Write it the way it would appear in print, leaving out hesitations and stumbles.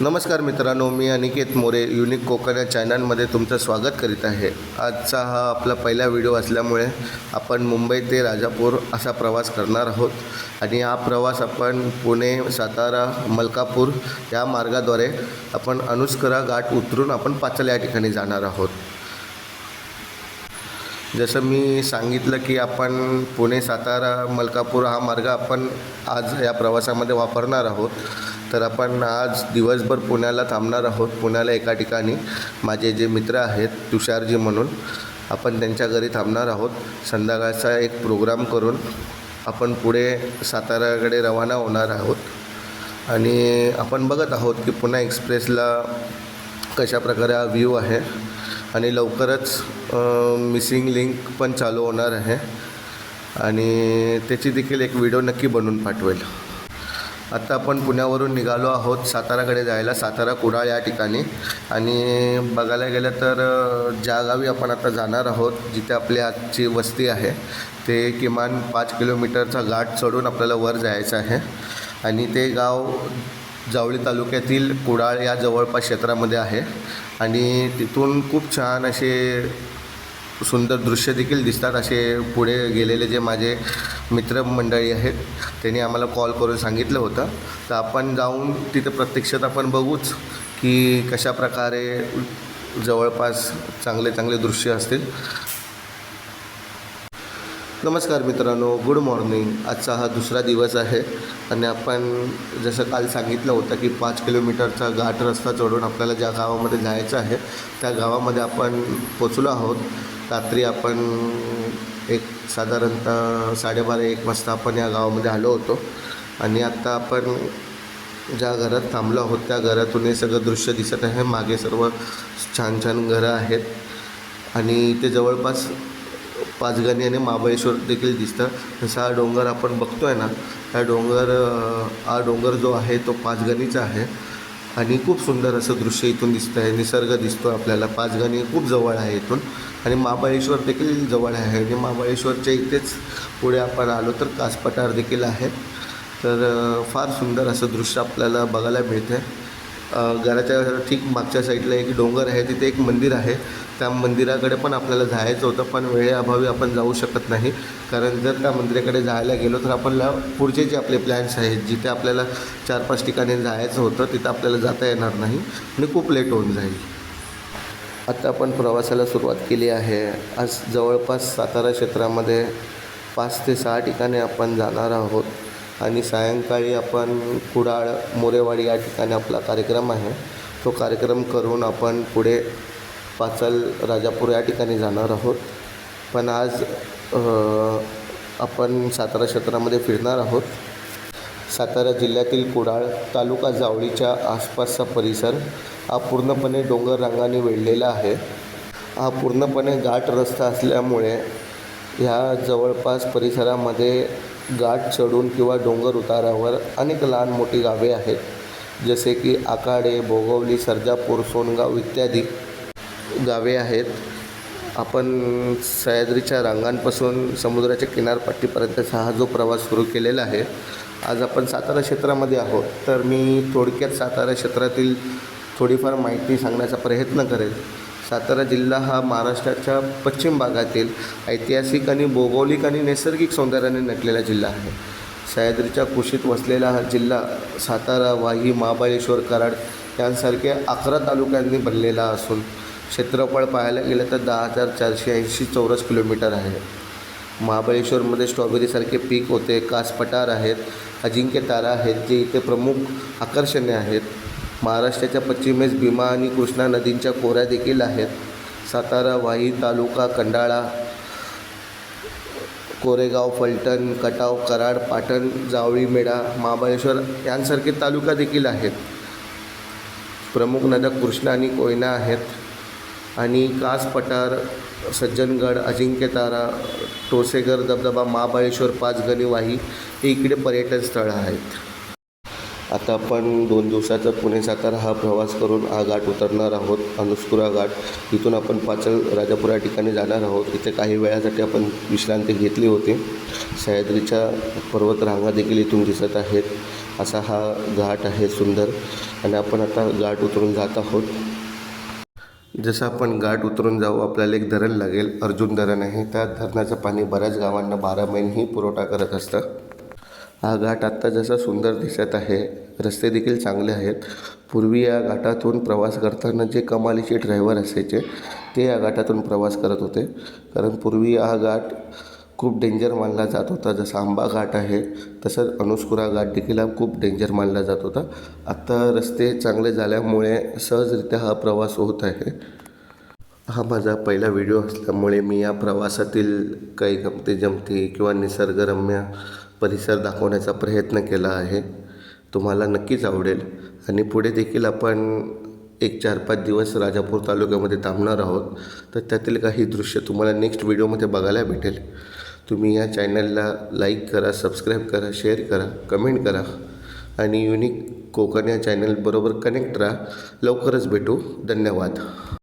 नमस्कार मित्रांनो, मी अनिकेत मोरे युनिक कोकण या चॅनलमध्ये तुमचं स्वागत करीत आहे। आजचा हा आपला पहिला व्हिडिओ असल्यामुळे आपण मुंबई ते राजापूर असा प्रवास करणार आहोत आणि हा प्रवास आपण पुणे, सातारा, मलकापूर या मार्गाद्वारे आपण अनुस्करा घाट उतरून आपण पाचल या ठिकाणी जाणार आहोत। जसं मी सांगितलं की आपण पुणे, सातारा, मलकापूर हा मार्ग आपण आज या प्रवासामध्ये वापरणार आहोत। तर आपण आज दिवसभर पुण्याला थांबणार आहोत। पुण्याला एका ठिकाणी माझे जे मित्र आहेत तुषारजी म्हणून, आपण त्यांच्या घरी थांबणार आहोत। संध्याकाळचा एक प्रोग्राम करून आपण पुढे साताऱ्याकडे रवाना होणार आहोत आणि आपण बघत आहोत की पुणे एक्सप्रेसला कशा प्रकारे हा व्ह्यू आहे आणि लवकरच मिसिंग लिंक पण चालू होणार आहे आणि त्याची देखील एक व्हिडिओ नक्की बनवून पाठवेल। आता आपण पुण्यावरून निघालो आहोत साताराकडे जायला, सातारा कुडाळ या ठिकाणी। आणि बघायला गेलं तर ज्या गावी आपण आता जाणार आहोत, जिथे आपली आजची वस्ती आहे, ते किमान 5 किलोमीटरचा घाट चढून आपल्याला वर जायचं आहे आणि ते गाव जावळी तालुक्यातील कुडाळ या जवळपास क्षेत्रामध्ये आहे आणि तिथून खूप छान असे सुंदर दृश्य देखील दिसतात। असे पुढे गेलेले जे माझे मित्रमंडळी आहेत त्यांनी आम्हाला कॉल करून सांगितलं होतं, तर आपण जाऊन तिथे प्रत्यक्षात आपण बघूच की कशा प्रकारे जवळपास चांगले दृश्य असतील। नमस्कार मित्रांनो, गुड मॉर्निंग। आजचा हा दुसरा दिवस आहे आणि आपण जसं काल सांगितलं होतं की 5 किलोमीटरचा घाट रस्ता चढून आपल्याला ज्या गावामध्ये जायचं आहे त्या गावामध्ये आपण पोचलो आहोत। रात्री आपण साधारणतः 12:30-1 वाजता आपण या गावामध्ये आलो होतो आणि आत्ता आपण ज्या घरात थांबलो आहोत त्या घरातून हे सगळं दृश्य दिसत आहे। मागे सर्व छान घरं आहेत आणि ते जवळपास पाचगणी आणि महाबळेश्वर देखील दिसतं। जसा हा डोंगर आपण बघतो आहे ना, हा डोंगर जो आहे तो पाचगणीचा आहे आणि खूप सुंदर असं दृश्य इथून दिसतं आहे। निसर्ग दिसतो आपल्याला। पाचगणी खूप जवळ आहे इथून आणि महाबळेश्वर देखील जवळ आहे आणि महाबळेश्वरच्या इथेच पुढे आपण आलो तर कास पठार देखील आहे। तर फार सुंदर असं दृश्य आपल्याला बघायला मिळते। घराच्या ठीक मागच्या साईडला एक डोंगर आहे, तिथे एक मंदिर आहे। त्या मंदिराकडे पण आपल्याला जायचं होतं, पण वेळेअभावी आपण जाऊ शकत नाही, कारण जर त्या मंदिराकडे जायला गेलो तर आपल्याला पुढचे जे आपले प्लॅन्स आहेत, जिथे आपल्याला 4-5 ठिकाणी जायचं होतं, तिथं आपल्याला जाता येणार नाही आणि खूप लेट होऊन जाईल। आता आपण प्रवासाला सुरुवात केली आहे। आज जवळपास सातारा क्षेत्रामध्ये 5 ते 6 ठिकाणी आपण जाणार आहोत आणि सायंकाळी आपण कुडाळ मोरेवाडी या ठिकाणी आपला कार्यक्रम आहे। तो कार्यक्रम करून आपण पुढे पाचल राजापूर या ठिकाणी जाणार आहोत। पण आज आपण सातारा क्षेत्रामध्ये फिरणार आहोत। सातारा जिल्ह्यातील कुडाळ तालुका जावळीच्या आसपासचा परिसर हा पूर्णपणे डोंगर रांगांनी वेढलेला आहे। हा पूर्णपणे घाट रस्ता असल्यामुळे ह्या जवळपास परिसरामध्ये घाट चढून किंवा डोंगर उतारावर अनेक लहान मोठी गावे आहेत, जसे की आकाडे, भोगवली, सर्जापूर, सोनगाव इत्यादी गावे आहेत। आपण सह्याद्रीच्या रांगांपासून समुद्राच्या किनारपट्टीपर्यंतचा हा जो प्रवास सुरू केलेला आहे। आज आपण सातारा क्षेत्रामध्ये आहोत, तर मी थोडक्यात सातारा क्षेत्रातील थोडीफार माहिती सांगण्याचा प्रयत्न करेल। सातारा जिल्हा हा महाराष्ट्राच्या पश्चिम भागातील ऐतिहासिक आणि भौगोलिक आणि नैसर्गिक सौंदर्याने नटलेला जिल्हा आहे। सह्याद्रीच्या कुशीत वसलेला हा जिल्हा सातारा, वाही, महाबळेश्वर, कराड यांसारख्या 11 तालुक्यांनी बनलेला असून क्षेत्रफळ पाहायला गेलं तर 10,480 चौरस किलोमीटर आहे। महाबळेश्वरमध्ये स्ट्रॉबेरीसारखे पीक होते, कास पठार आहेत, अजिंक्य तारा आहेत, जे इथे प्रमुख आकर्षणे आहेत। महाराष्ट्राच्या पश्चिमेस भीमा आणि कृष्णा नदींच्या खोऱ्या देखील आहेत। सातारा, वाही तालुका, खंडाळा, कोरेगाव, फलटण, खटाव, कराड, पाटण, जावळी, मेढा, महाबळेश्वर यांसारखे तालुका देखील आहेत। प्रमुख नद्या कृष्णा आणि कोयना आहेत आणि कास पठार, सज्जनगड, अजिंक्यतारा, टोसेघर धबधबा, महाबळेश्वर, पाचगणी, वाही हे इकडे पर्यटन स्थळं आहेत। आता आपण 2 दिवसाचा पुणे सातारा हा प्रवास करून हा घाट उतरणार आहोत, अनुस्कुरा घाट। इथून आपण पाचल राजापूर या ठिकाणी जाणार आहोत। इथे काही वेळासाठी आपण विश्रांती घेतली होती। सह्याद्रीच्या पर्वतरांगा देखील इथून दिसत आहेत असा हा घाट आहे सुंदर. आणि आपण आता घाट उतरून जात आहोत. जसं आपण घाट उतरून जाऊ आपल्याला एक धरण लागेल, अर्जुन धरण आहे. त्या धरणाचं पाणी बऱ्याच गावांना 12 महिनेही पुरवठा करत असतं. हा घाट आत्ता जसा सुंदर दिसत आहे, रस्ते देखील चांगले आहेत. पूर्वी या घाटातून प्रवास करताना जे कमालीचे ड्रायव्हर असायचे ते या घाटातून प्रवास करत होते. कारण पूर्वी हा घाट खूप डेंजर मानला जात होता. जसा आंबा घाट आहे तसंच अनुस्कुरा घाट देखील हा खूप डेंजर मानला जात होता. आत्ता रस्ते चांगले झाल्यामुळे सहजरित्या हा प्रवास होत आहे. हा माझा पहिला व्हिडिओ असल्यामुळे मी या प्रवासातील काही गमती जमती किंवा निसर्गरम्य परिसर दाखवण्याचा प्रयत्न केला आहे. तुम्हाला नक्कीच आवडेल. आणि पुढे देखील आपण एक 4-5 दिवस राजापूर तालुक्यामध्ये थांबणार आहोत. तर त्यातील काही दृश्य तुम्हाला नेक्स्ट व्हिडिओमध्ये बघायला भेटेल. तुम्ही या चॅनलला लाईक करा, सबस्क्राईब करा, शेअर करा, कमेंट करा आणि युनिक कोकण या चॅनलबरोबर कनेक्ट राहा. लवकरच भेटू. धन्यवाद.